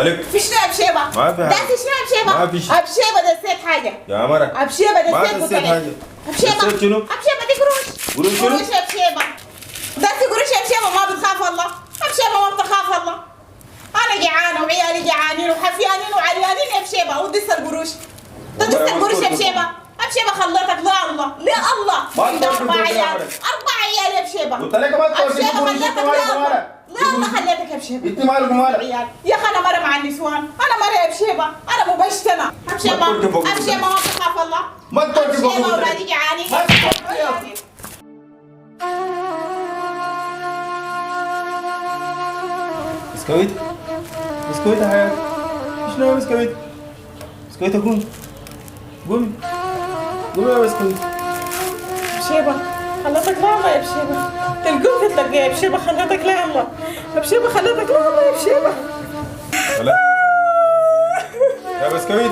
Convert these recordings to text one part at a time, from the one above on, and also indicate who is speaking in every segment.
Speaker 1: مالك؟
Speaker 2: فيش شنو بشيبه؟
Speaker 1: ما في حاجة.
Speaker 2: داسي شنو بشيبه؟
Speaker 1: ما فيش.
Speaker 2: بشيبه دسيت حاجه
Speaker 1: يا مرة
Speaker 2: بشيبه
Speaker 1: ما
Speaker 2: دسيت
Speaker 1: دسيت حاجة.
Speaker 2: بشيبه
Speaker 1: دسيت شنو؟
Speaker 2: بشيبه دي قروش
Speaker 1: قروش شنو؟
Speaker 2: قروش يا بشيبه داسي قروش يا بشيبه ما بتخاف الله بشيبه ما بتخاف الله انا جعانه وعيالي جعانين وحفيانين وعريانين يا بشيبه ودس القروش تدس القروش يا بشيبه بشيبه خليتك لا الله لا الله عندي اربع عيال يا بشيبه
Speaker 1: قلت لك ما تقول
Speaker 2: بشيبه خليتك لا الله لا الله خليتك يا بشيبه
Speaker 1: انت مالك ومالك؟
Speaker 2: عيال يا اخي انا مره مع النسوان انا مره يا بشيبه انا مبشتنه بشيبه ما بتخاف الله
Speaker 1: ما تقول
Speaker 2: بشيبه اولادي جعانين
Speaker 1: بسكويت بسكويت يا حياتي شنو يا بسكويت؟ بسكويت قوم قومي قومي يا بسكويت.
Speaker 2: بشيبه خليتك لا الله يا بشيبه تلقوك تلقى يا بشيبه خليتك لا الله يا بشيبه خليتك لا الله يا بشيبه
Speaker 1: لا يا بسكويت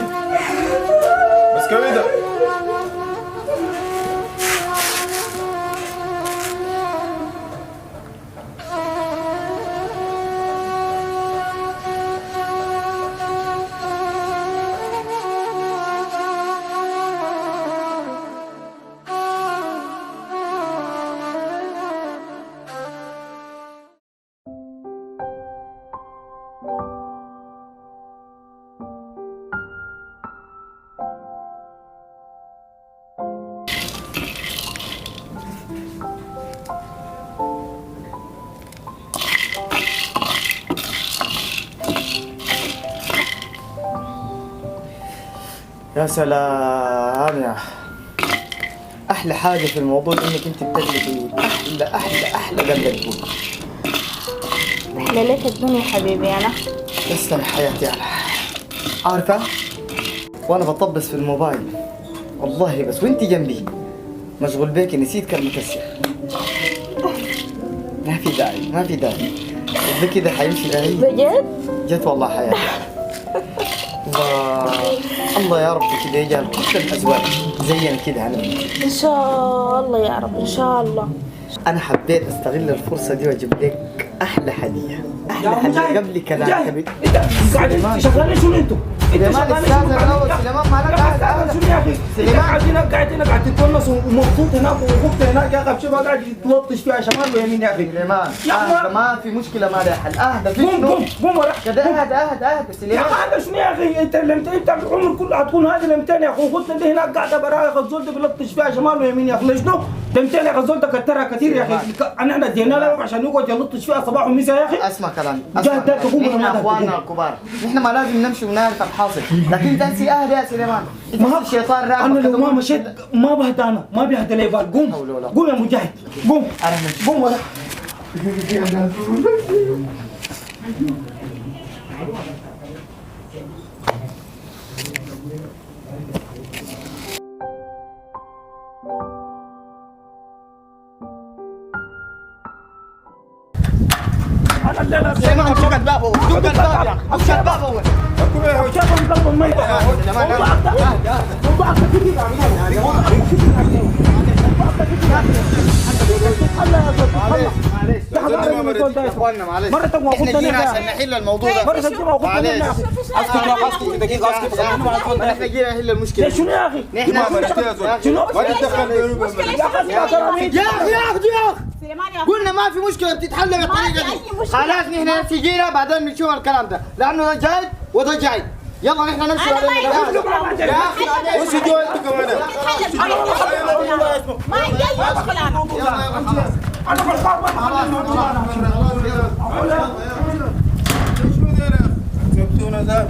Speaker 1: بسكويت
Speaker 3: يا سلام يا احلى حاجه في الموضوع انك انت بتغلبي احلى قلب تقول.
Speaker 4: احلى لك الدنيا حبيبي انا.
Speaker 3: تسلم حياتي يا عارفه وانا بطبس في الموبايل والله بس وانت جنبي مشغول بيكي نسيت كلمه السر. ما في داعي كده حيمشي بعيد
Speaker 4: بجد؟
Speaker 3: جد والله حياتي. الله يا رب كده يجعل كل الازواج زينا كده على
Speaker 4: ان شاء الله يا رب ان شاء الله.
Speaker 3: انا حبيت استغل الفرصه دي واجيب لك احلى هديه قبل كلام حبيبي.
Speaker 5: قاعدين شغالين شنو انتوا؟
Speaker 3: سليمان استاذن الاول. سليمان مالك قاعد
Speaker 5: شنو يا اخي؟ سليمان قاعدين قاعد تتونس ومبسوط هناك وخفت هناك يا اخي. شوف قاعد يتلطش فيها شمال ويمين يا اخي.
Speaker 3: سليمان اهدى ما في مشكله ما لها حل. اهدى في شنو؟
Speaker 5: قوم وراح
Speaker 3: كده اهدى سليمان.
Speaker 5: يا اخي هذا شنو يا اخي؟ انت العمر كله هتكون هذه لمتين يا اخي. خدنا دي هناك قاعده برا يا اخي. الزول ده بيلطش فيها شمال ويمين يا اخي. شنو؟ لمتين يا اخي. الزول ده كترها كثير يا اخي. احنا ادينا له عشان يقعد يلطش فيها صباح ومساء يا اخي.
Speaker 3: اسمع كلامي.
Speaker 5: احنا
Speaker 3: اخواننا الكبار نحن ما لازم نمشي ونعرف الحاصل. لكن تنسي اهدى يا سليمان.
Speaker 5: ما
Speaker 3: الشيطان راح.
Speaker 5: انا لو ما مشيت ما بهدى. انا ما بيهدى لي بال. قوم يا مجاهد قوم. قوم ولا انا الليله
Speaker 3: سليمان شق الباب اول. شق الباب يا اخي. شق الباب اول.
Speaker 5: شايفهم قلبهم ميت.
Speaker 3: معلش احنا جينا عشان نحل الموضوع ده. معلش اسكت دقيقة اسكت. احنا جينا نحل المشكلة.
Speaker 5: شنو يا اخي؟
Speaker 3: شنو؟
Speaker 1: ما تتدخل
Speaker 3: يا اخي قلنا ما في مشكلة بتتحل بالطريقة دي. خلاص نحن في جينا بعدين نشوف الكلام ده لأنه ده جاي وده جاي. يلا نحن نمشي
Speaker 5: يا اخي
Speaker 1: وش جوا انت كمان؟
Speaker 2: ما يدخل
Speaker 5: انا
Speaker 1: سبتونا ذا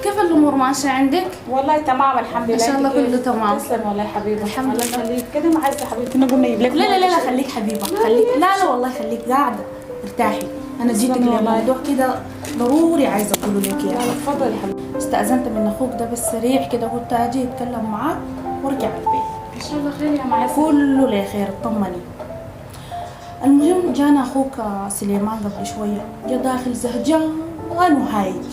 Speaker 4: كيف الامور ماشيه عندك؟
Speaker 2: والله تمام الحمد لله.
Speaker 4: ان شاء الله كله تمام.
Speaker 2: تسلم والله يا حبيبي.
Speaker 4: الحمد لله.
Speaker 2: خليك كده ما عايزه حبيبتي نقول نجيب لك.
Speaker 4: لا خليك حبيبه خليك. لا والله خليك قاعده ارتاحي. انا جيتك لموضوع كده ضروري عايزه اقوله لك يا
Speaker 2: تفضلي يا حبيبتي.
Speaker 6: استأذنت من أخوك ده بس سريع كده، قلت أجي أتكلم معاه وأرجع البيت.
Speaker 4: إن شاء الله خير يا معز.
Speaker 6: كله لخير، اطمني. المهم جانا أخوك سليمان قبل شوية، جا داخل زهجان وهايج،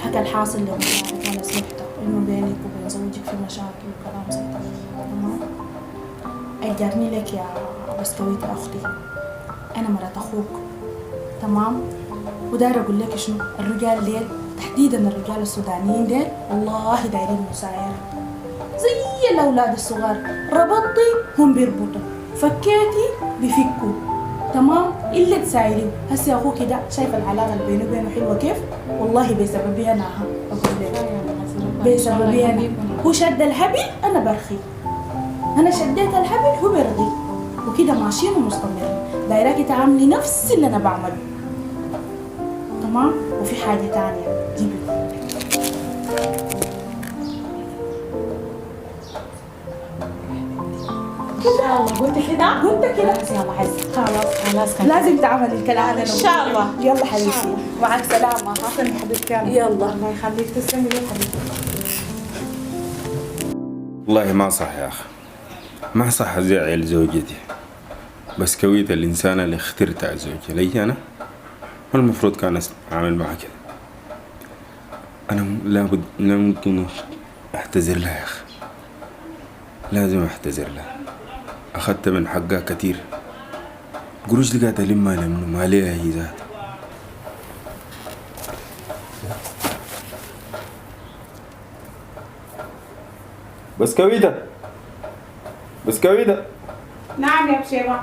Speaker 6: حكى الحاصل لمساعد وأنا سمعته إنه بينك وبين زوجك في مشاكل وكلام زي كده. تمام؟ أجرني لك يا بسكويت أختي، أنا مرات أخوك. تمام؟ وداير أقول لك شنو، الرجال ديل تحديدا الرجال السودانيين ديل والله دايرين مسايرة زي الأولاد الصغار، ربطتي هم بيربطوا، فكيتي بيفكوا. تمام؟ إلا تسايرين. هسي أخوك ده شايف العلاقة اللي بيني وبينه حلوة كيف؟ والله بسببي أنا أقول لك، بسببي أنا. هو شد الحبل أنا برخي، أنا شديت الحبل هو بيرضي، وكده ماشيين ومستمرين. دايراكي تعاملي نفس اللي أنا بعمله. تمام؟ وفي حاجة تانية جيبي.
Speaker 2: ان شاء الله. قلت كده؟
Speaker 6: قلت كده.
Speaker 2: خلاص يا معز. خلاص
Speaker 6: لازم تعمل الكلام ده
Speaker 2: ان شاء الله.
Speaker 6: يلا حبيبتي، مع السلامة.
Speaker 2: تسلمي حبيبتي.
Speaker 6: يلا.
Speaker 2: الله يخليك، تسلمي يا حبيبتي.
Speaker 1: والله ما صح يا أخي، ما صح أزعل زوجتي، بس كويت الإنسان اللي اخترتها زوجي لي أنا، والمفروض كان أعمل معها كده. أنا لابد لا ممكن أعتذر لها يا أخي، لازم أعتذر لها. أخذت من حقها كتير، قروش دي قاعدة ألمها لمنه ما عليها هي ذات. بسكويتة بسكويتة.
Speaker 2: نعم يا بشيبة.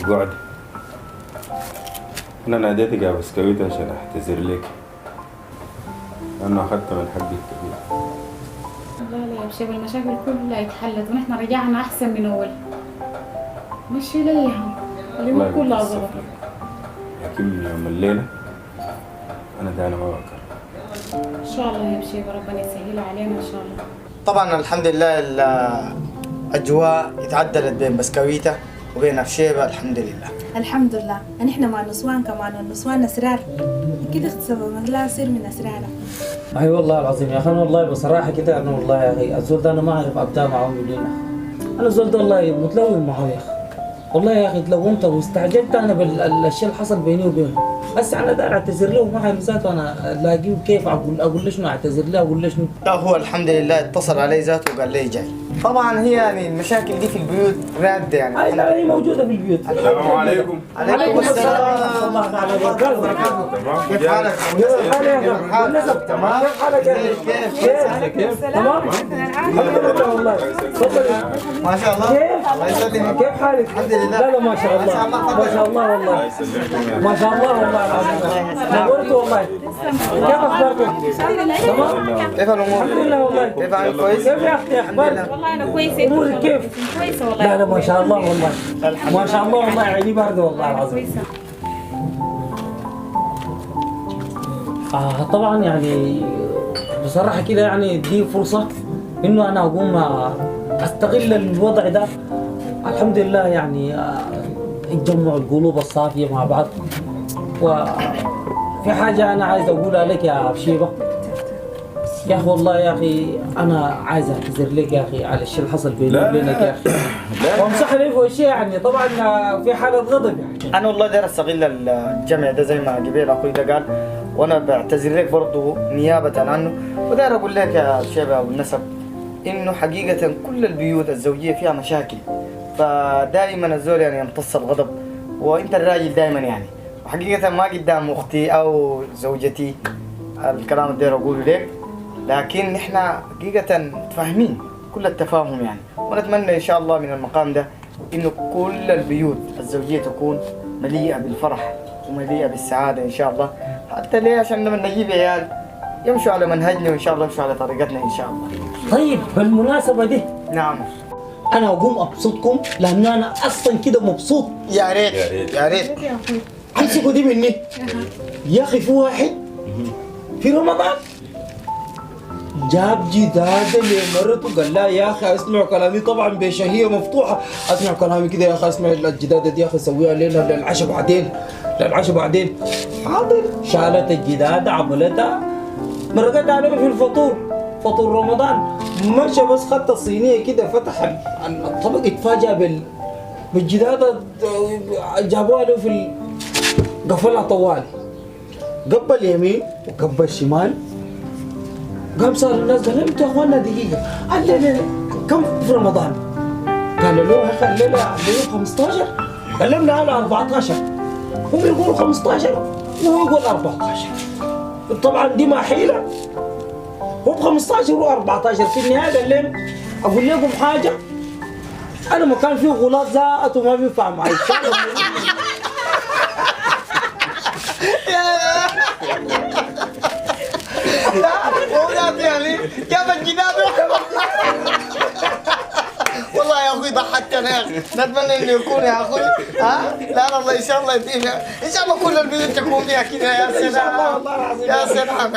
Speaker 1: قعد. أنا ناديتك يا بسكويتة عشان أعتذر لك، لأنه أخذت من حقي كتير.
Speaker 4: لا لا يا بشيبة، المشاكل كلها اتحلت ونحن رجعنا أحسن من أول. مشي ليهم اليوم كلها ظبطت.
Speaker 1: لكن من يوم الليلة أنا تاني ما بكر.
Speaker 4: إن شاء الله يا بشيبة، ربنا يسهل علينا إن شاء الله.
Speaker 3: طبعا الحمد لله الأجواء اتعدلت بين بسكويتة وبين أبشيبة الحمد لله.
Speaker 6: الحمد لله. نحن مع النسوان كمان، والنسوان أسرار، كده اختصبوا لا يصير من أسرارها.
Speaker 5: اي والله العظيم يا اخي، انا والله بصراحه كده انا والله يا اخي الزول ده انا ما اعرف ابدا معه منين. انا الزول ده والله متلون معه يا اخي، والله يا اخي تلونت واستعجلت انا بالشيء اللي حصل بيني وبينه. بس انا داير اعتذر له وما عارف ذاته انا الاقيه كيف اقول له شنو، اعتذر له اقول له شنو.
Speaker 3: لا هو الحمد لله اتصل علي ذاته وقال لي جاي. طبعا هي يعني المشاكل دي في البيوت رادة يعني.
Speaker 5: اي لا هي موجوده في البيوت.
Speaker 1: السلام عليكم.
Speaker 3: عليكم السلام ورحمة الله تعالى وبركاته. كيف حالك؟ تمام؟
Speaker 5: كيف حالك يا كيف؟ تمام؟ الحمد لله والله. تفضل.
Speaker 3: ما شاء الله. الله يسلمك.
Speaker 5: كيف حالك؟
Speaker 3: الحمد لله.
Speaker 5: لا لا ما شاء الله ما شاء الله والله ما شاء الله والله العظيم نورت والله. كيف اخباركم؟ تمام؟
Speaker 3: كيف الأمور؟
Speaker 5: الحمد لله والله.
Speaker 3: كيف حالك كويس؟
Speaker 5: كيف يا اختي اخبارك؟
Speaker 4: والله أنا كويسة.
Speaker 5: امورك كيف؟
Speaker 4: كويسة والله.
Speaker 5: لا لا ما شاء الله والله ما شاء الله والله عيني باردة والله العظيم. طبعا يعني بصراحة كده يعني دي فرصة انه انا اقوم استغل الوضع ده. الحمد لله يعني تجمع القلوب الصافية مع بعض. وفي حاجة انا عايز اقولها لك يا بشيبة يا اخي، والله يا اخي انا عايز اعتذر لك يا اخي على الشيء اللي حصل بيني وبينك يا اخي، وامسح لي فوق الشيء يعني طبعا في حالة غضب يعني.
Speaker 3: أنا والله داير أستغل الجمع ده زي ما قبيل أخوي ده قال، وأنا بعتذر لك برضه نيابة عنه، وداير أقول لك يا شباب والنسب إنه حقيقة كل البيوت الزوجية فيها مشاكل، فدائما الزول يعني يمتص الغضب، وأنت الراجل دائما يعني، وحقيقة ما قدام أختي أو زوجتي الكلام اللي داير أقوله لك، لكن إحنا حقيقة متفاهمين كل التفاهم يعني، ونتمنى إن شاء الله من المقام ده إنه كل البيوت الزوجية تكون مليئة بالفرح ومليئة بالسعادة إن شاء الله. حتى ليه؟ عشان لما نجيب عيال يمشوا على منهجنا وإن شاء الله يمشوا على طريقتنا إن شاء الله.
Speaker 5: طيب بالمناسبة دي
Speaker 3: نعم.
Speaker 5: أنا أقوم أبسطكم لأنه أنا أصلا كده مبسوط.
Speaker 3: يا ريت يا ريت.
Speaker 5: امسكوا دي مني يا أخي. في واحد في رمضان جاب جدادة لمرته قال لا يا أخي اسمعوا كلامي، طبعا بشهية مفتوحة، اسمعوا كلامي كده يا أخي، اسمع الجدادة دي يا أخي سويها لنا للعشاء بعدين. للعشاء بعدين حاضر، شالت الجداد عملتها مرقت عليه في الفطور، فطور رمضان. مشى بس خدت الصينيه كده فتح الطبق اتفاجأ بالجدادة جابوها له في قفلها طوالي، قبل يمين وقبل شمال. قام سأل الناس قال انتوا يا اخوانا دقيقة، قال لي كم في رمضان؟ قال له يا اخي الليلة عندنا 15. قال لهم لا 14. هم يقولوا 15 وهو يقول 14. طبعا دي ما حيلة، هو ب 15 و 14. في النهاية قال لهم اقول لكم حاجة، انا ما كان فيه غلاط زائد وما بينفع معي.
Speaker 3: يعني كيف الجداد والله يا اخوي ضحكتنا يا اخي، نتمنى انه يكون يا اخوي لا الله ان شاء الله يدينا ان شاء الله كل البيوت تكون فيها كذا. يا سلام يا سلام.